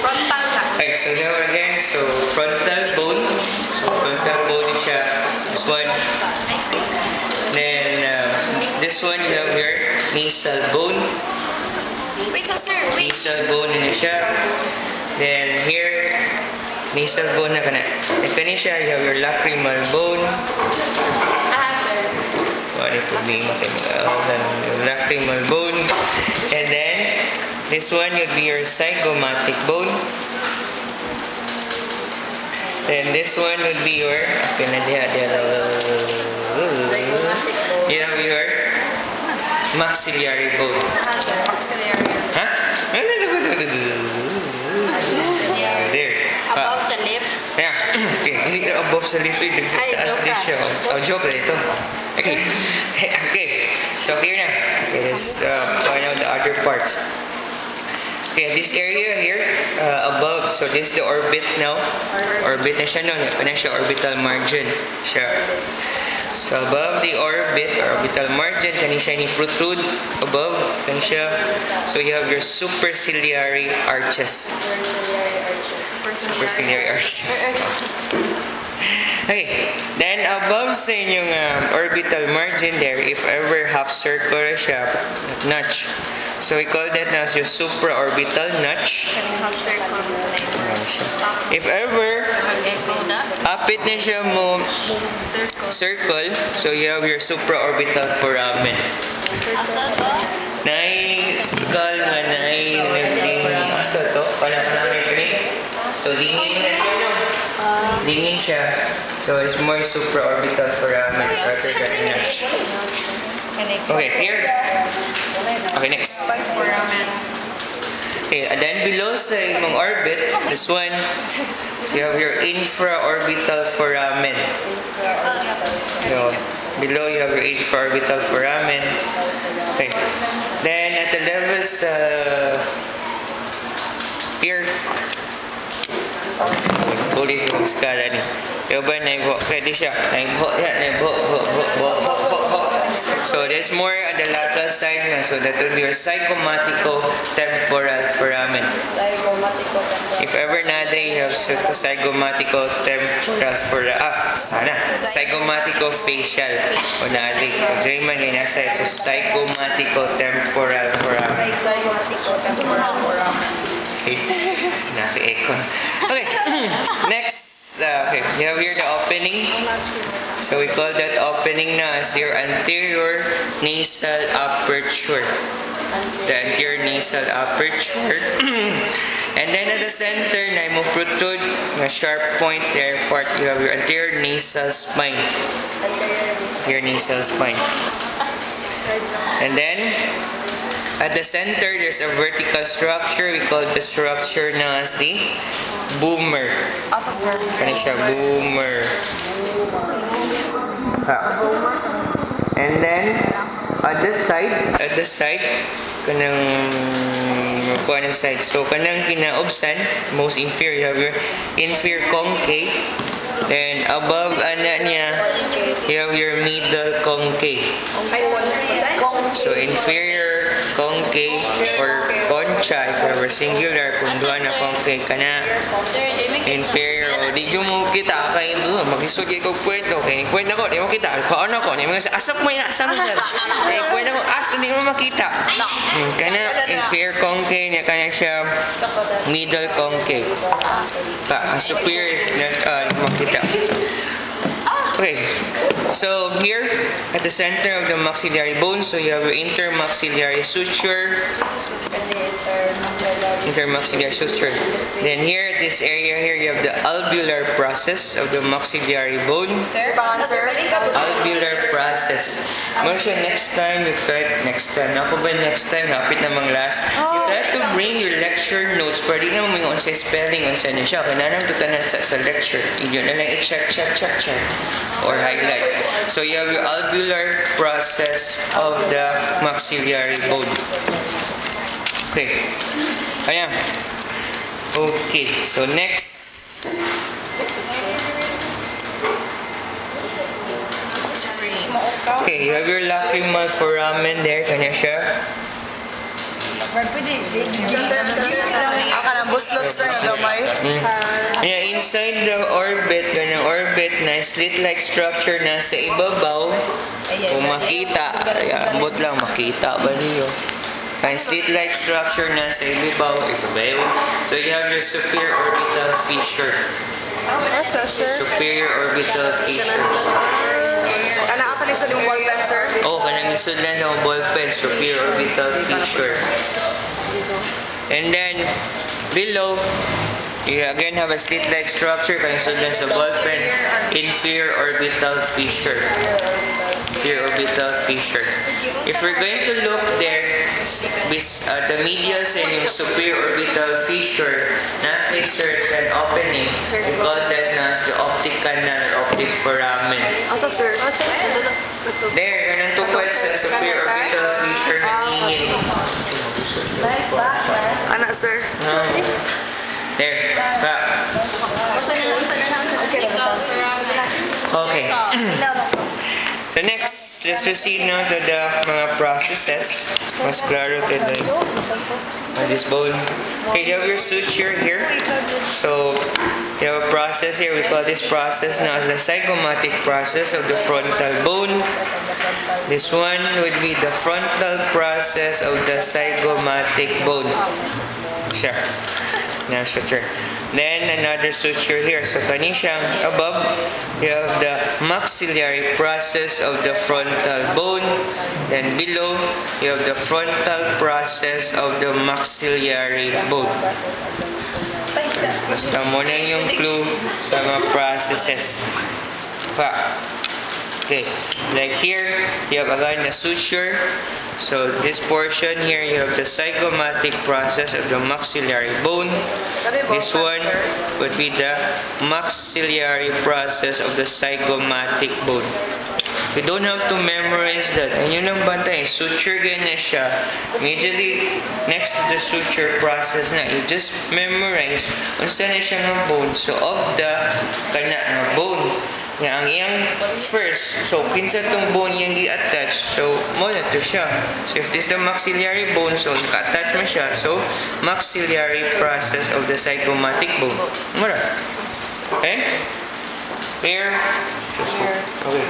Frontal lang. Okay, so now again, so frontal bone. So frontal bone is siya. This one. Then this one you have your nasal bone. Wait, so sir, wait. Nasal bone na siya. Then here, nasal bone na kana. Then kani siya, you have your lacrimal bone. Sir. Ano po din lacrimal bone. And then this one would be your zygomatic bone. Then this one would be your you have your maxillary bone. Sir, maxillary. Huh? There. Above sa lips. Yeah. Okay. Hindi above sa lips. Taas din siya. Oh, joke na ito. Okay. Okay. So here na. Okay, let's find out the other parts. Okay, this area here, above, so this is the orbit now. Orbit na siya, no? Kanya siya orbital margin. Siya. So above the orbit, or orbital margin, kani siya ni protrude above, kani siya. So you have your superciliary arches. Superciliary arches. Okay, then above sa inyong orbital margin there, if ever half circle siya, notch. So we call that now your supraorbital notch. Half circle sa If ever apit na siya mo circle, so you have your supraorbital foramen. Nay skull nga nay naging asa to, pala namin ito. So dingin na siya, no? Dingin siya. So it's more supraorbital foramen rather than a notch. Okay, here. Okay, next. Okay, and then below sa imong orbit, this one, you have your infraorbital foramen. So, below you have your infraorbital foramen. Okay. Then at the levels here, ulit yung skala ni. Yung ba naibo? Pwede siya. Naibo. Yan, naibo. So there's more on the lateral side na. So that will be your zygomatico-temporal foramen. If ever natin you have zygomatico-temporal foramen. Zygomatico-facial. O natin. Pag man yung nasa so zygomatico-temporal foramen. Okay. Napi-econ. Okay. Next. Okay. You have here the opening. So we call that opening na as their anterior nasal aperture. The anterior nasal aperture. And then at the center, na mo protrude, na sharp point there part, you have your anterior nasal spine. Your nasal spine. And then at the center, there's a vertical structure. We call the structure na as the boomer. Kani siya, boomer. And then at the side, kanang kuha na side. So kanang kinaobsan, most inferior, you have your inferior concave. Then above ana niya, you have your middle concave. So inferior concave or concha, if ever singular, kung doon na concave ka na. Inferior, o di mo kita kay doon, mag-isod kayo kwento, kaya kwento ko, di mo kita, kaon ako, di mo kasi, asap mo yan, asap mo yan. Kwento ko, di mo makita. Kana, inferior concave niya, kanya siya middle concave. Superior, makita. Okay, so here at the center of the maxillary bone, so you have your intermaxillary suture. Intermaxillary suture. Then here, this area here, you have the alveolar process of the maxillary bone. Alveolar process. Marsha, next time you try, next time, hapit namang last, you try to bring your lecture notes, pero di naman may sa spelling, on sa niya siya, kaya naman tutanan sa lecture. Yun na lang i-check, or highlight. So you have your alveolar process of the maxillary bone. Okay. Ayan. Okay. So next. Okay, you have your lacrimal foramen there. Kanya siya. Ang kanang buslot sir nga gamay. Yeah, inside the orbit, ganang orbit na slit-like structure na sa ibabaw, kung makita, ambot lang makita ba niyo? Ang slit-like structure na sa ibabaw, so you have your superior orbital fissure. Asa, sir? Superior orbital fissure. Ana asa ni sa yung ball pen sir? Oh, kanang isod lang ng ball pen, superior orbital fissure. And then, below, you again have a slit-like structure, kanang isod lang sa ball pen, inferior orbital fissure. Inferior orbital fissure. If we're going to look there, the medial sa inyong superior orbital fissure, na a certain opening, we call that na the optic canal or optic foramen. Asa sir? There, ganun tungkol sa superior orbital fissure na hingin. Ana sir? There. Okay. So next, let's proceed now to the mga processes. Mas klaro to on this bone. Okay, you have your suture here. So, you have a process here. We call this process now as the zygomatic process of the frontal bone. This one would be the frontal process of the zygomatic bone. Sure. Now, suture. Then another suture here. So kanishang above, you have the maxillary process of the frontal bone. Then below, you have the frontal process of the maxillary bone. Basta mo na yung clue sa mga processes. Okay, like here, you have again the suture. So this portion here, you have the zygomatic process of the maxillary bone. This one would be the maxillary process of the zygomatic bone. You don't have to memorize that. And yun ang bantay, suture ganyan siya. Immediately next to the suture process na, you just memorize unsa na siya ng bone. So of the kana nga bone. Yan, ang iyang first, so kinsa tong bone yung i-attach, so mo na to siya. So if this is the maxillary bone, so i-attach mo siya, so maxillary process of the zygomatic bone. Mura. Okay? Here. Okay.